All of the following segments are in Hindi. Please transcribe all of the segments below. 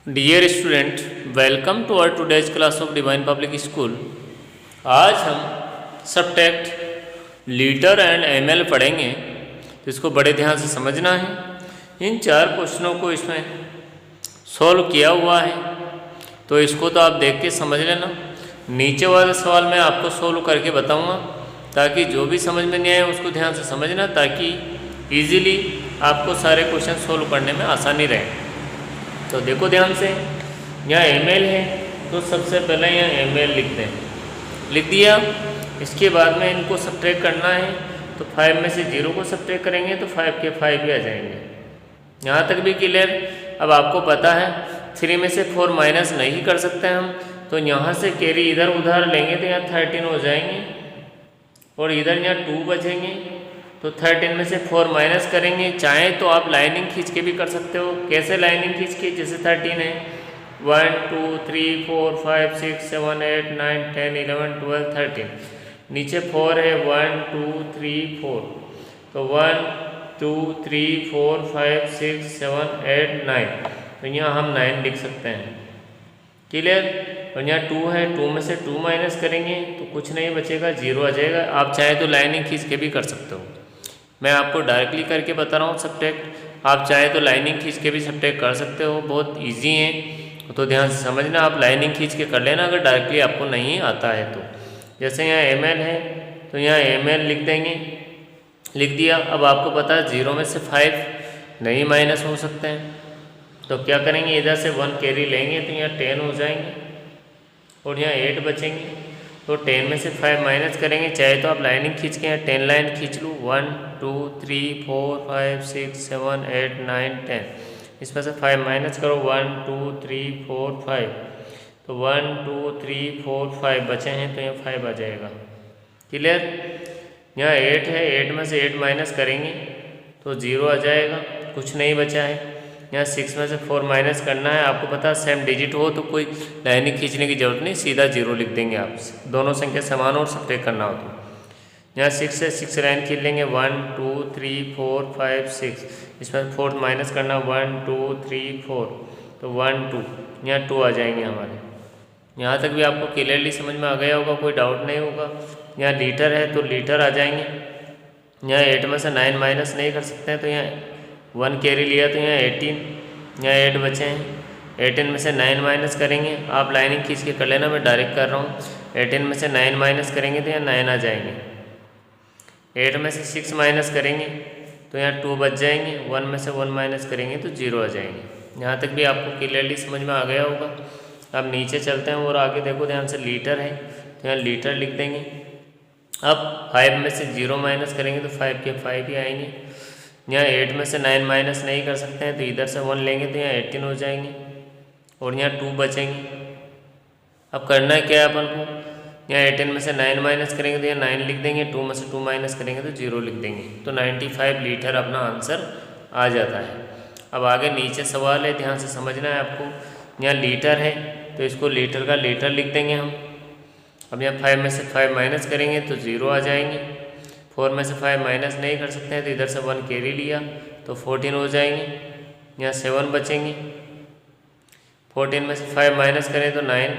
Dear student, welcome to our today's class of Divine Public School. आज हम सब्ट्रैक्ट लीटर एंड एमएल पढ़ेंगे, तो इसको बड़े ध्यान से समझना है। इन 4 क्वेश्चनों को इसमें सॉल्व किया हुआ है, तो इसको तो आप देख के समझ लेना। नीचे वाले सवाल मैं आपको सॉल्व करके बताऊंगा, ताकि जो भी समझ में नहीं आए उसको ध्यान से समझना, ताकि इजीली आपको सारे क्वेश्चन सॉल्व करने में आसानी रहे। तो देखो ध्यान से, यहाँ एमएल है तो सबसे पहले यहाँ एमएल लिखते हैं, लिख दिया। इसके बाद में इनको सब्ट्रैक्ट करना है, तो 5 में से 0 को सब्ट्रैक्ट करेंगे तो 5 के 5 भी आ जाएंगे। यहाँ तक भी क्लियर। अब आपको पता है 3 में से 4 माइनस नहीं कर सकते हम, तो यहाँ से कैरी इधर उधर लेंगे तो यहाँ 13 हो जाएंगे, और इधर यहाँ 2 बचेंगे। तो 13 में से 4 माइनस करेंगे। चाहे तो आप लाइनिंग खींच के भी कर सकते हो। कैसे लाइनिंग खींच के? जैसे 13 है, 1 2 3 4 5 6 7 8 9 10 11 12 13, नीचे 4 है, 1 2 3 4, तो 1 2 3 4 5 6 7 8 9, तो यहाँ हम 9 लिख सकते हैं। क्लियर। और यहाँ 2 है, 2 में से 2 माइनस करेंगे तो कुछ नहीं बचेगा, 0 आ जाएगा। आप चाहे तो लाइनिंग खींच के भी कर सकते हो, मैं आपको डायरेक्टली करके बता रहा हूँ सब्ट्रैक्ट। आप चाहे तो लाइनिंग खींच के भी सब्ट्रैक्ट कर सकते हो, बहुत इजी है। तो ध्यान से समझना, आप लाइनिंग खींच के कर लेना अगर डायरेक्टली आपको नहीं आता है तो। जैसे यहाँ एमएल है तो यहाँ एमएल लिख देंगे, लिख दिया। अब आपको पता है 0 में से 5 नहीं माइनस हो सकते हैं, तो क्या करेंगे, इधर से 1 कैरी लेंगे तो यहाँ 10 हो जाएंगे, और यहाँ 8 बचेंगे। तो 10 में से 5 माइनस करेंगे। चाहे तो आप लाइनिंग खींच के यहाँ 10 लाइन खींच लूँ, 1 2 3 4 5 6 7 8 9 10, इसमें से 5 माइनस करो, 1 2 3 4 5, तो 1 2 3 4 5 बचे हैं, तो यहाँ 5 आ जाएगा। क्लियर। यहाँ 8 है, 8 में से 8 माइनस करेंगे तो 0 आ जाएगा, कुछ नहीं बचा है। यहाँ 6 में से 4 माइनस करना है। आपको पता है सेम डिजिट हो तो कोई लाइनिंग खींचने की जरूरत नहीं, सीधा 0 लिख देंगे आप, दोनों संख्या समान हो और सब्ट्रैक्ट करना हो तो। यहाँ 6 से 6 लाइन खींच लेंगे, 1 2 3 4 5 6, इसमें 4 माइनस करना, 1 2 3 4, तो 1 2, यहाँ 2 आ जाएंगे हमारे। यहाँ तक भी आपको क्लियरली समझ में आ गया होगा, कोई डाउट नहीं होगा। यहाँ लीटर है तो लीटर आ जाएंगे। यहाँ 8 में से 9 माइनस नहीं कर सकते हैं, तो यहाँ 1 कैरी लिया तो यहाँ 18, यहाँ 8 बचे हैं। 18 में से 9 माइनस करेंगे, आप लाइनिंग खींच के कर लेना, मैं डायरेक्ट कर रहा हूँ। 18 में से 9 माइनस करेंगे तो यहाँ 9 आ जाएंगे। 8 में से 6 माइनस करेंगे तो यहाँ 2 बच जाएंगे। 1 में से 1 माइनस करेंगे तो 0 आ जाएंगे। यहाँ तक भी आपको क्लियरली समझ में आ गया होगा। अब नीचे चलते हैं और आगे देखो ध्यान से, लीटर है तो यहाँ लीटर लिख देंगे। अब 5 में से 0 माइनस करेंगे तो 5 के 5 ही आएंगे। यहाँ 8 में से 9 माइनस नहीं कर सकते हैं, तो इधर से 1 लेंगे तो यहाँ 18 हो जाएंगे, और यहाँ 2 बचेंगे। अब करना है क्या है अपन को, यहाँ 18 में से 9 माइनस करेंगे तो यहाँ 9 लिख देंगे, 2 में से 2 माइनस करेंगे तो 0 लिख देंगे, तो 95 लीटर अपना आंसर आ जाता है। अब आगे नीचे सवाल है, ध्यान से समझना है आपको। यहाँ लीटर है तो इसको लीटर का लीटर लिख देंगे हम। अब यहाँ 5 में से 5 माइनस करेंगे तो 0 आ जाएंगे। 4 में से 5 माइनस नहीं कर सकते हैं, तो इधर से 1 कैरी लिया तो 14 हो जाएंगे। यहाँ 7 बचेंगे। 14 में से 5 माइनस करें तो 9,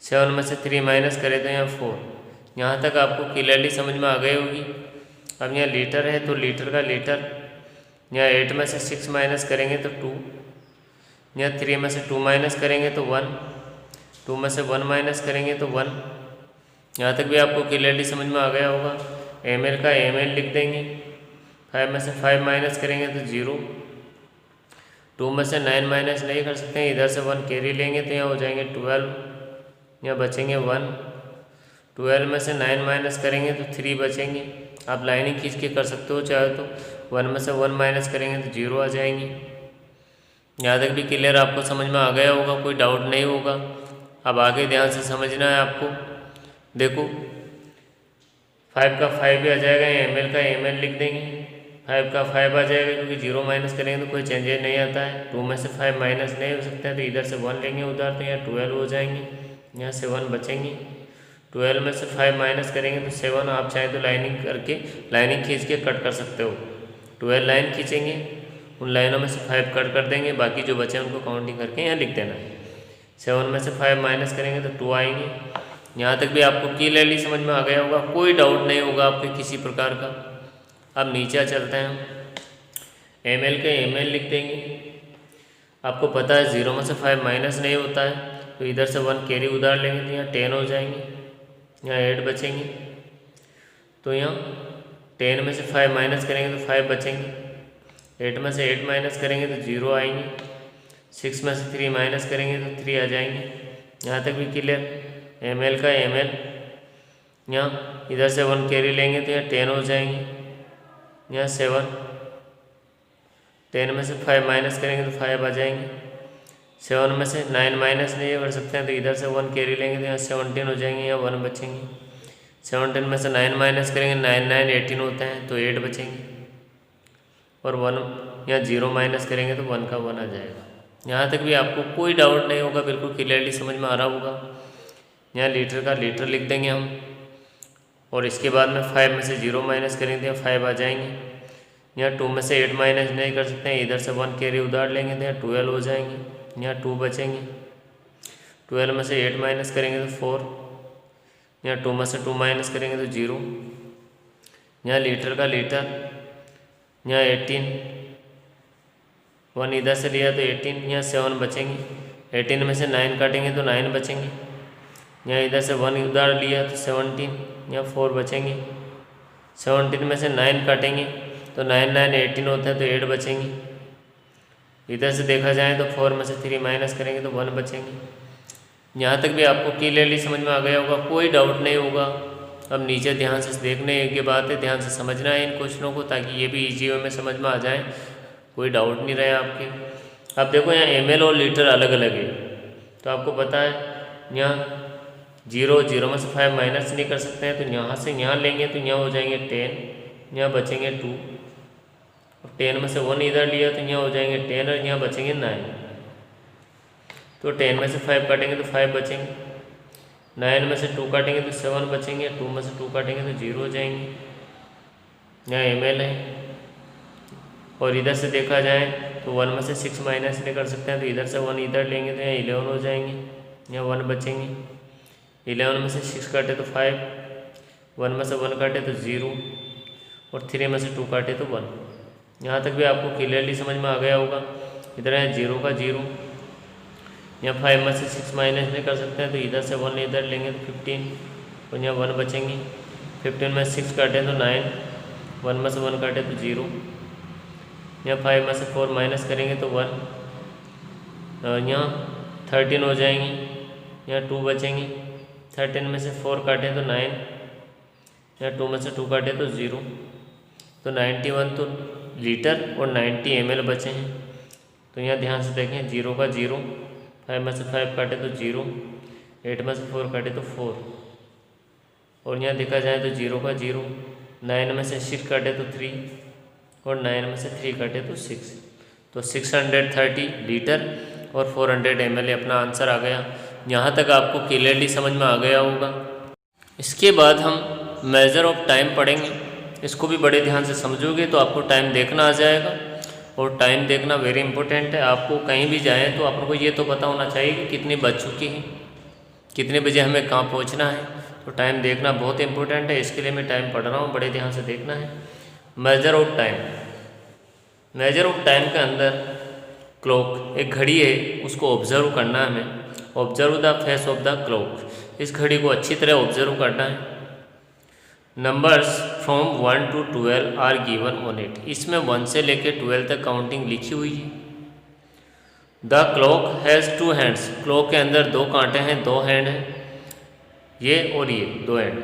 7 में से 3 माइनस करें तो यहाँ 4। यहाँ तक आपको क्लियरली समझ में आ गई होगी। अब यहाँ लीटर है तो लीटर का लीटर, यहाँ 8 में से 6 माइनस करेंगे तो 2, यहाँ 3 में से 2 माइनस करेंगे तो 1, 2 में से 1 माइनस करेंगे तो 1। यहाँ तक भी आपको क्लियरली समझ में आ गया होगा। एमएल का एमएल लिख देंगे। 5 में से 5 माइनस करेंगे तो 0, 2 में से 9 माइनस नहीं कर सकते हैं, इधर से 1 कैरी लेंगे तो यहाँ हो जाएंगे 12, यहाँ बचेंगे 1। 12 में से 9 माइनस करेंगे तो 3 बचेंगे। आप लाइनिंग खींच के कर सकते हो चाहे तो। 1 में से 1 माइनस करेंगे तो 0 आ जाएंगे। यहाँ तक भी क्लियर आपको समझ में आ गया होगा, कोई डाउट नहीं होगा। अब आगे ध्यान से समझना है आपको। देखो 5 का 5 भी आ जाएगा, एमएल का एमएल लिख देंगे। 5 का 5 आ जाएगा, क्योंकि 0 माइनस करेंगे तो कोई चेंजेस नहीं आता है। 2 में से 5 माइनस नहीं हो सकता है, तो इधर से 1 लेंगे उधर, तो यहाँ 12 हो जाएंगे। यहाँ से 1 बचेंगे। 12 में से 5 माइनस करेंगे तो 7। आप चाहे तो लाइनिंग करके, लाइनिंग खींच के कट कर सकते हो। 12 लाइन खींचेंगे उन लाइनों में से 5 कट कर देंगे, बाकी जो बचे उनको काउंटिंग करके यहाँ लिख देना है। 7 में से 5 माइनस करेंगे तो 2 आएंगे। यहाँ तक भी आपको क्लियरली समझ में आ गया होगा, कोई डाउट नहीं होगा आपके किसी प्रकार का। अब नीचे चलते हैं हम, ml के ml लिख देंगे। आपको पता है 0 में से 5 माइनस नहीं होता है, तो इधर से 1 कैरी उधार लेंगे तो यहाँ 10 हो जाएंगे, यहाँ 8 बचेंगे। तो यहाँ 10 में से 5 माइनस करेंगे तो 5 बचेंगे, 8 में से 8 माइनस करेंगे तो 0 आएंगे, 6 में से 3 माइनस करेंगे तो 3 आ जाएंगे। यहाँ तक भी क्लियर। ml का ml, यहाँ इधर से 1 कैरी लेंगे तो यहाँ 10 हो जाएंगे, यहाँ 7, 10 में से 5 माइनस करेंगे तो 5 आ जाएंगे। 7 में से 9 माइनस नहीं कर सकते हैं, तो इधर से 1 कैरी लेंगे तो यहाँ 17 हो जाएंगे, यहाँ 1 बचेंगे। 17 में से 9 माइनस करेंगे, 9 9 18 होते हैं, तो 8 बचेंगे। और 1 यहाँ 0 माइनस करेंगे तो 1 का 1 आ जाएगा। यहाँ तक भी आपको कोई डाउट नहीं होगा, बिल्कुल क्लियरली समझ में आ रहा होगा। यहाँ लीटर का लीटर लिख देंगे हम, और इसके बाद में 5 में से 0 माइनस करेंगे तो 5 आ जाएंगे। यहाँ 2 में से 8 माइनस नहीं कर सकते हैं, इधर से 1 कैरी उधार लेंगे तो यहाँ 12 हो जाएंगे, यहाँ 2 बचेंगे। 12 में से 8 माइनस करेंगे तो 4, यहाँ 2 में से 2 माइनस करेंगे तो 0। यहाँ लीटर का लीटर, यहाँ 18, 1 इधर से लिया तो 18, यहाँ 7 बचेंगे। 18 में से 9 काटेंगे तो 9 बचेंगे। यहाँ इधर से 1 उधार लिया तो 17, यहाँ 4 बचेंगे। 17 में से 9 काटेंगे तो 9 9 18 होता है, तो 8 बचेंगे। इधर से देखा जाए तो 4 में से 3 माइनस करेंगे तो 1 बचेंगे। यहाँ तक भी आपको क्लियरली समझ में आ गया होगा, कोई डाउट नहीं होगा। अब नीचे ध्यान से देखने की बात है, ध्यान से समझना है इन क्वेश्चनों को, ताकि ये भी ईजी वे में समझ में आ जाए, कोई डाउट नहीं रहे आपके। अब देखो यहाँ ml और लीटर अलग अलग है, तो आपको पता है यहाँ 0 में से 5 माइनस नहीं कर सकते हैं, तो यहाँ से यहाँ लेंगे तो यहाँ हो जाएंगे 10, यहाँ बचेंगे 2। और 10 में से 1 इधर लिया तो यहाँ हो जाएंगे 10, और यहाँ बचेंगे 9। तो 10 में से 5 काटेंगे तो 5 बचेंगे, 9 में से 2 काटेंगे तो 7 बचेंगे, 2 में से 2 काटेंगे तो 0 हो जाएंगे। यहाँ ml है। और इधर से देखा जाए तो 1 में से 6 माइनस नहीं कर सकते हैं, तो इधर से 1 इधर लेंगे तो यहाँ 11 हो जाएंगे, यहाँ 1 बचेंगे। 11 में से 6 काटे तो 5, 1 में से 1 काटे तो 0, और 3 में से 2 काटे तो 1। यहाँ तक भी आपको क्लियरली समझ में आ गया होगा। इधर है 0 का 0, यहाँ 5 में से 6 माइनस नहीं कर सकते हैं, तो इधर से 1 इधर लेंगे तो 15, और यहाँ 1 बचेंगे। 15 में 6 काटे तो 9, 1 में से 1 काटे तो 0, यहाँ 5 में से 4 माइनस करेंगे तो 1, यहाँ 13 हो जाएंगे, यहाँ 2 बचेंगे। 13 में से 4 काटे तो 9, यहाँ 2 में से 2 काटे तो 0, तो 91 तो लीटर और 90 ml बचे हैं। तो यहाँ ध्यान से देखें, 0 का 0, 5 में से 5 काटे तो 0, 8 में से 4 काटे तो 4, और यहाँ देखा जाए तो 0 का 0, 9 में से 6 काटे तो 3, और 9 में से 3 काटे तो 6, तो 630 लीटर और 400 ml अपना आंसर आ गया। यहाँ तक आपको क्लियरली समझ में आ गया होगा। इसके बाद हम मेजर ऑफ टाइम पढ़ेंगे। इसको भी बड़े ध्यान से समझोगे तो आपको टाइम देखना आ जाएगा, और टाइम देखना वेरी इंपॉर्टेंट है। आपको कहीं भी जाएँ तो आपको ये तो पता होना चाहिए कि कितनी बज चुकी है, कितने बजे हमें कहाँ पहुँचना है। तो टाइम देखना बहुत इंपॉर्टेंट है, इसके लिए मैं टाइम पढ़ रहा हूँ, बड़े ध्यान से देखना है। Measure of time, measure of time के अंदर क्लॉक, एक घड़ी है, उसको ऑब्जर्व करना है हमें। Observe the face of the clock, इस घड़ी को अच्छी तरह ऑब्जर्व करना है। Numbers from 1 to 12 are given on it, इसमें 1 से लेकर 12 तक काउंटिंग लिखी हुई है। The clock has 2 hands, clock के अंदर 2 कांटे हैं, 2 हैंड हैं, ये और ये 2 hand.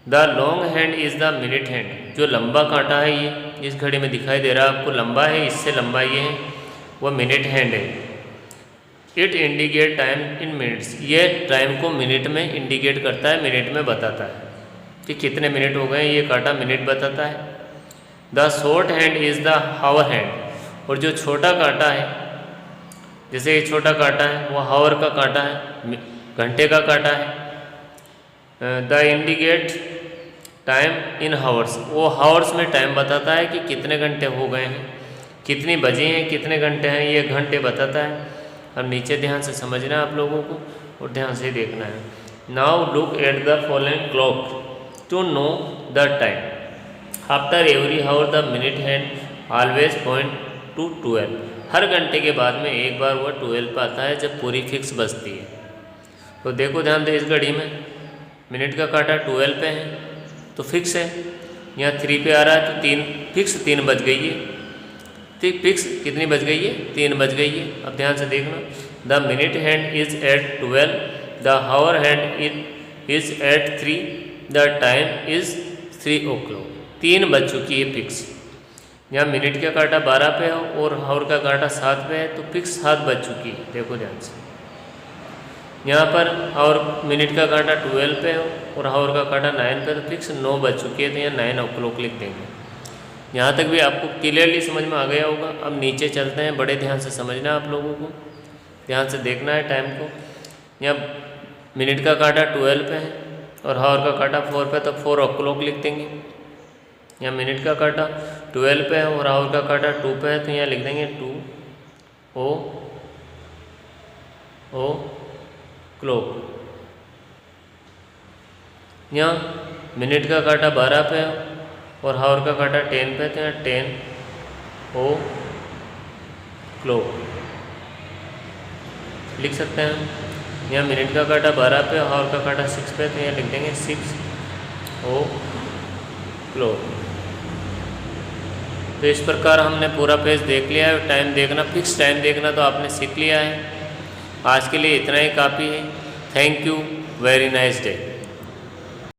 The long hand is the minute hand, जो लंबा कांटा है ये इस घड़ी में दिखाई दे रहा है आपको, लंबा है, इससे लंबा ये है, वह मिनट हैंड है। It indicate time in minutes, ये टाइम को मिनट में इंडिकेट करता है, मिनट में बताता है कि कितने मिनट हो गए, ये कांटा मिनट बताता है। The short hand is the hour hand, और जो छोटा कांटा है, जैसे ये छोटा कांटा है, वो हावर का कांटा है, घंटे का कांटा है। The indicate time in hours, वो हावर्स में टाइम बताता है कि कितने घंटे हो गए हैं। कितनी बजे हैं, कितने घंटे हैं, ये घंटे बताता है। अब नीचे ध्यान से समझना है आप लोगों को और ध्यान से देखना है। Now look at the following clock to know the time. After every hour the minute hand always point to 12। हर घंटे के बाद में एक बार वह 12 पे आता है जब पूरी फिक्स बजती है। तो देखो ध्यान दे, इस घड़ी में मिनट का काटा 12 पे है तो फिक्स है। यहाँ 3 पे आ रहा है तो 3 फिक्स 3 बज गई है। ठीक, फिक्स कितनी बज गई है? 3 बज गई है। अब ध्यान से देखना, the minute hand is at 12, the hour hand is at 3, the time is 3 o'clock। 3 बज चुकी है फिक्स। यहाँ मिनट का काटा 12 पे है और हावर का काटा 7 पे है तो फिक्स 7 बज चुकी है। देखो ध्यान से, यहाँ पर हावर मिनट का काटा 12 पे है और हावर का काटा 9 पे तो फिक्स 9 बज चुकी है, तो यहाँ 9 o'clock लिख देंगे। यहाँ तक भी आपको क्लियरली समझ में आ गया होगा। अब नीचे चलते हैं, बड़े ध्यान से समझना है आप लोगों को, ध्यान से देखना है टाइम को। यहाँ मिनट का काटा 12 पे है और हावर का काटा 4 पे तो 4 o'clock लिख देंगे। यहाँ मिनट का काटा 12 पे है और हावर का काटा 2 पे है तो यहाँ लिख देंगे 2 o'clock। यहाँ मिनट का काटा 12 पे है और हावर का काटा 10 पे तो यहाँ 10 o'clock लिख सकते हैं। यहाँ मिनट का काटा 12 पे और हावर का काटा 6 पे तो यहाँ लिख देंगे 6 o'clock। तो इस प्रकार हमने पूरा पेज देख लिया है। टाइम देखना, फिक्स टाइम देखना तो आपने सीख लिया है। आज के लिए इतना ही काफ़ी है। Thank you, very nice day.